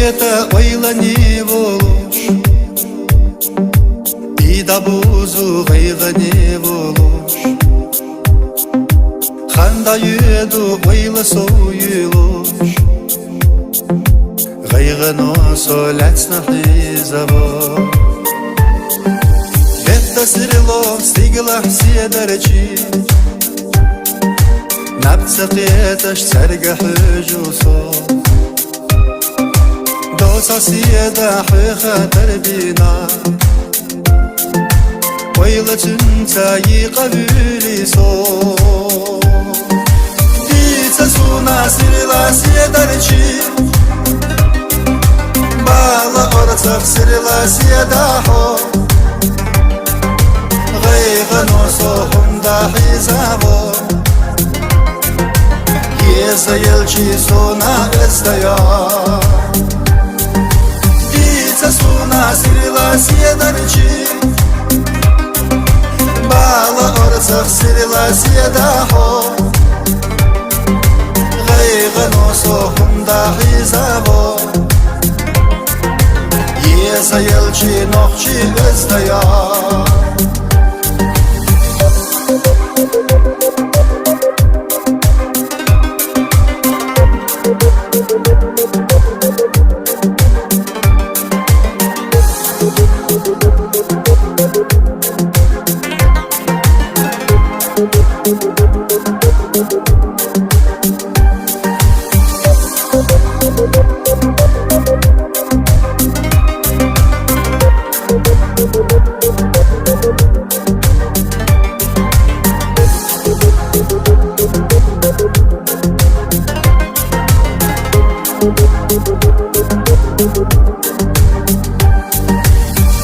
света ойлани волуш и да бузу гайгани волуш ханда юду ойла союлуш гайгано солацна хизаво это сирло стигла сидарчи نبتقيتش ترقح جوصو دوسا سيدا حيخة بينا ويلة تنتاي قبولي صو ديتا سونا سيرلا سيدارشي بالا أرتق سيرلا سيداحو غيغ نوصوهم دا حيزابو Езаелчи сона эстая Дица сона сирила седарчи Бала орцах сирила седахо Гайга носохум да хизаво Езаелчи нохчи эстая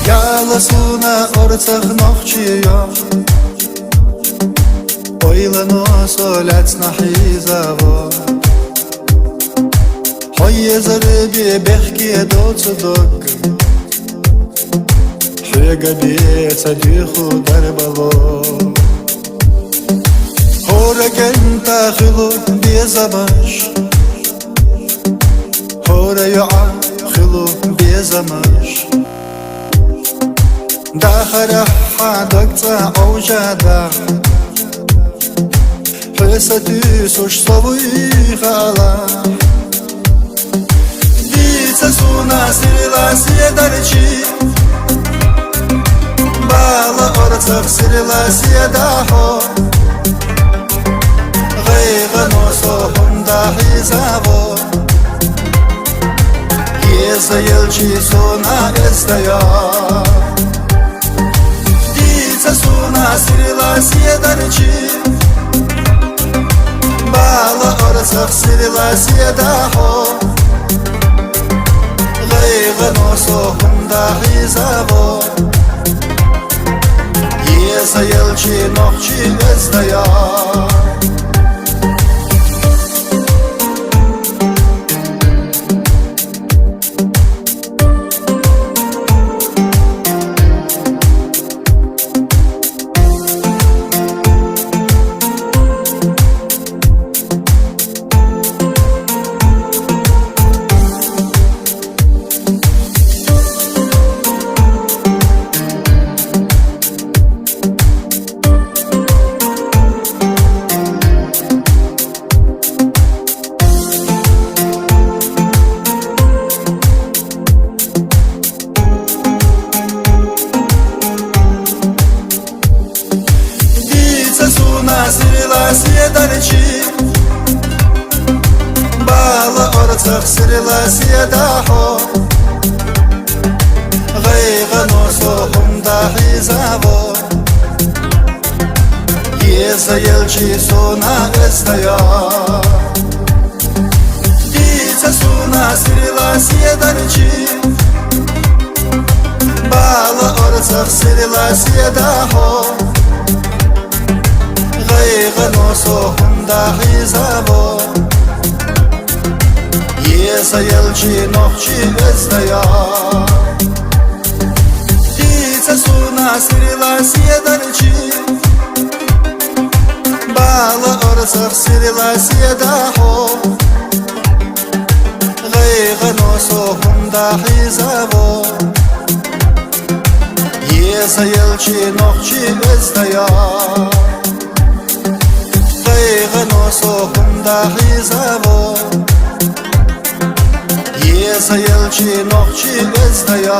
Яла-суна орцах нохчия Ойлано солацна хизаво Хойе зарби бехки доцудок Хега беца дюху дарбало Хора кента хилу безамаш Хора юа хилу безамаш داخل حدقت أوجادا حسدي سوش صوي خالا ديتا سونا سيرلا سيدارشي بالا أرتق سيرلا سيداحو غيغ نوصوهم دا حيزابو يزايلشي سونا استيا Suna sirila siedarchi Bala ortsaq sirila siedaho Gayga nosohum da hizavo Yesayelchi nohchi estaya Sirila siedarchi Bala ortaq sirila siedaho Gayga nosohum da hizavo Yezayelchi sona estaya Dica sona sirila siedarchi Bala ortaq sirila siedaho غيغ نوصوهم دا حيزابو يسايلشي نوخشي استيا ديتا سونا سيرلا سيدارشي بالا أرتق سيرلا سيداحو غيغ Kıygın sohumda hizavo Yesayılçı nokçi özdaya Kıygın sohumda hizavo Yesayılçı nokçi özdaya